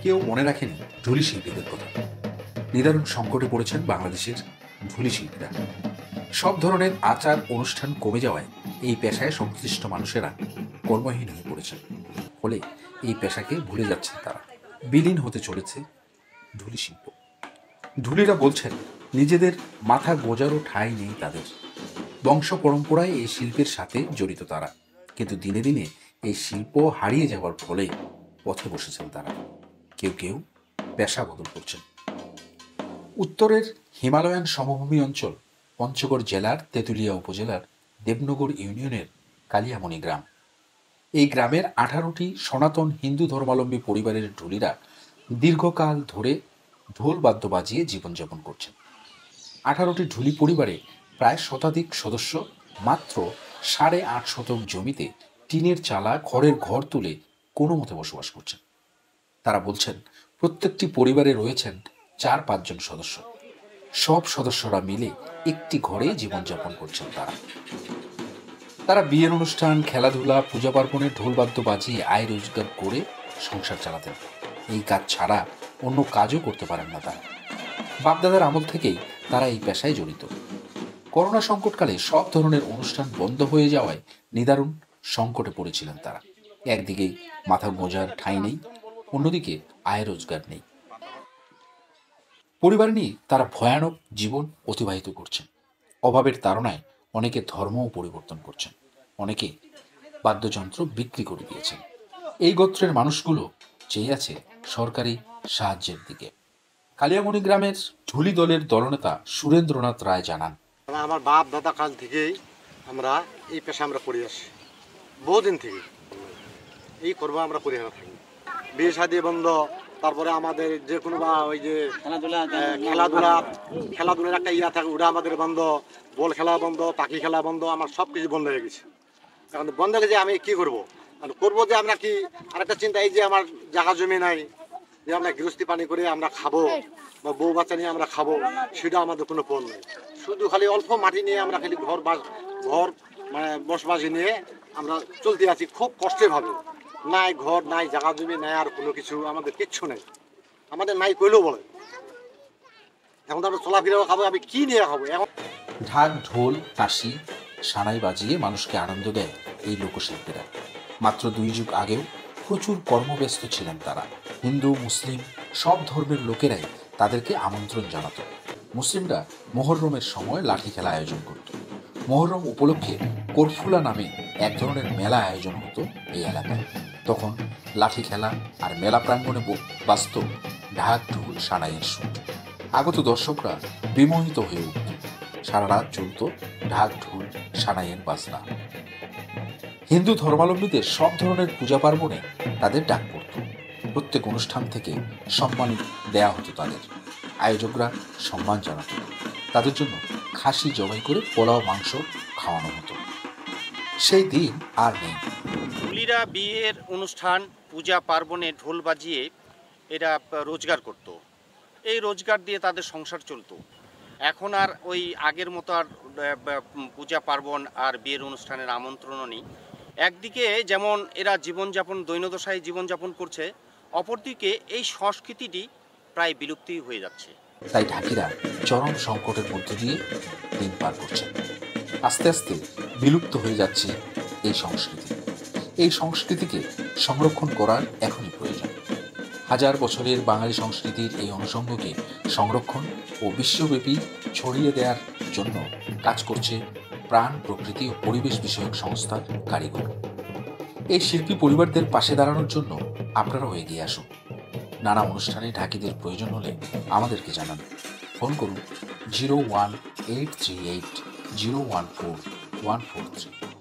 কেউ মনে রাখেনি ঢুলি শিল্পীদের কথা। নিদারুণ সংকটে পড়েছেন বাংলাদেশের ঢুলি শিল্পীরা। সব ধরনের আচার অনুষ্ঠান কমে যাওয়ায় এই পেশায় সংশ্লিষ্ট মানুষেরা কর্মহীন হয়ে পড়েছেন। ফলে এই পেশাকে ভুলে যাচ্ছেন তারা। বিলীন হতে চলেছে ঢুলি শিল্প। ঢুলিরা বলছেন নিজেদের মাথা গোজারও ঠাঁই নেই তাদের। বংশ পরম্পরায় এই শিল্পের সাথে জড়িত তারা, কিন্তু দিনে দিনে এই শিল্প হারিয়ে যাওয়ার ফলে পথে বসেছেন তারা। কেউ কেউ পেশা বদল করছেন। উত্তরের হিমালয়ান সমভূমি অঞ্চল পঞ্চগড় জেলার তেঁতুলিয়া উপজেলার দেবনগর ইউনিয়নের কালিয়ামণি গ্রাম। এই গ্রামের 18টি সনাতন হিন্দু ধর্মাবলম্বী পরিবারের ঢুলিরা দীর্ঘকাল ধরে ঢোল বাদ্য বাজিয়ে জীবনযাপন করছেন। 18টি ঢুলি পরিবারে প্রায় শতাধিক সদস্য মাত্র 8.5 শতক জমিতে টিনের চালা খড়ের ঘর তুলে কোনো মতে বসবাস করছেন। তারা বলছেন প্রত্যেকটি পরিবারে রয়েছেন 4-5 জন সদস্য। সব সদস্যরা মিলে একটি ঘরে জীবনযাপন করছেন তারা বিয়ের অনুষ্ঠান, খেলাধুলা, পূজা পার্বণে ঢোল বাদ্য বাজিয়ে আয় রোজগার করে সংসার চালাতেন। এই কাজ ছাড়া অন্য কাজও করতে পারেন না তারা। বাপদাদার আমল থেকেই তারা এই পেশায় জড়িত। করোনা সংকটকালে সব ধরনের অনুষ্ঠান বন্ধ হয়ে যাওয়ায় নিদারুণ সংকটে পড়েছিলেন তারা। একদিকে মাথা গোঁজার ঠাঁই নেই, অন্যদিকে আয় রোজগার নেই। পরিবার নিয়ে তারা ভয়ানক জীবন অতিবাহিত করছেন। অভাবের তাড়নায় অনেকে ধর্মও পরিবর্তন করছেন, অনেকে বাদ্যযন্ত্র বিক্রি করে দিয়েছেন। এই গোত্রের মানুষগুলো চেয়ে আছে সরকারি সাহায্যের দিকে। কালিয়ামণি গ্রামের ঢুলি দলের দলনেতা সুরেন্দ্রনাথ রায় জানান, আমার বাপ দাদা কাল থেকেই আমরা এই পেশা আমরা করে আসি, বহুদিন থেকে এই করবো আমরা করে থাকি। বিয়ে শাদী বন্ধ, তারপরে আমাদের যে কোনো বা ওই যে খেলাধুলার একটা ইয়া থাকে, ওটা আমাদের বন্ধ। বল খেলা বন্ধ, পাখি খেলা বন্ধ, আমার সব কিছু বন্ধ হয়ে গেছে। এখন বন্ধ হয়ে গেছে, আমি কি করবো? করবো যে আমরা কি আরেকটা চিন্তা, এই যে আমার জায়গা জমি নাই, যে আমরা গৃহস্থী পানি করে আমরা খাবো বা বউ বাচ্চা নিয়ে আমরা খাবো, সেটা আমাদের কোনো পণ নেই। শুধু খালি অল্প মাটি নিয়ে আমরা খালি ঘর মানে বসবাসী নিয়ে আমরা চলতে আছি খুব কষ্টে ভাবে। নাই ঘর, নাই জায়গা জমি, নাই আর কোনো কিছু, আমাদের কিচ্ছু নেই। আমাদের নাই কইলেও বলে। এখন তো আমরা চলাফেরাও খাবো, আমি কি নিয়ে খাবো? এখন ঢাক, ঢোল, কাশি, সানাই বাজিয়ে মানুষকে আনন্দ দেয় এই লোকশিল্পীরা। মাত্র 2 যুগ আগেও প্রচুর কর্মব্যস্ত ছিলেন তারা। হিন্দু, মুসলিম সব ধর্মের লোকেরাই তাদেরকে আমন্ত্রণ জানাত। মুসলিমরা মোহররমের সময় লাঠি খেলা আয়োজন করত। মোহররম উপলক্ষে করফুলা নামে এক ধরনের মেলা আয়োজন হতো এই এলাকায়। তখন লাঠি খেলা আর মেলা প্রাঙ্গণে বাজত ঢাক, ঢোল, সানাইয়ের সুর। আগত দর্শকরা বিমোহিত হয়ে উঠত। সারা রাত চলত ঢাক, ঢোল, সানাইয়ের বাজনা। হিন্দু ধর্মাবলম্বীদের সব ধরনের পূজা পার্বণে তাদের ডাক পড়ত। প্রত্যেক অনুষ্ঠান থেকে সম্মান দেয়া হতো তাদের। আয়োজকরা সম্মান জানাত। তাদের জন্য খাসি জবাই করে পোলাও মাংস খাওয়ানো হতো। সেই দিন আর নেই। ঢুলিরা বিয়ের অনুষ্ঠান, পূজা পার্বণে ঢোল বাজিয়ে এরা রোজগার করত। এই রোজগার দিয়ে তাদের সংসার চলতো। এখন আর ওই আগের মতো আর পূজা পার্বণ আর বিয়ের অনুষ্ঠানের আমন্ত্রণও নেই। একদিকে যেমন এরা জীবনযাপন দৈনদশায় জীবনযাপন করছে, অপরদিকে এই সংস্কৃতিটি প্রায় বিলুপ্তি হয়ে যাচ্ছে। তাই ঢাকিরা চরম সংকটের মধ্যে দিয়ে দিন পার করছেন। আস্তে আস্তে বিলুপ্ত হয়ে যাচ্ছে এই সংস্কৃতি। এই সংস্কৃতিকে সংরক্ষণ করার এখনই প্রয়োজন। হাজার বছরের বাঙালি সংস্কৃতির এই অনুষঙ্গকে সংরক্ষণ ও বিশ্বব্যাপী ছড়িয়ে দেওয়ার জন্য কাজ করছে প্রাণ, প্রকৃতি ও পরিবেশ বিষয়ক সংস্থার কারিগর। এই শিল্পী পরিবারদের পাশে দাঁড়ানোর জন্য আপনারাও এগিয়ে আসুন। নানা অনুষ্ঠানে ঢাকিদের প্রয়োজন হলে আমাদেরকে জানান। ফোন করুন 01838 014 143।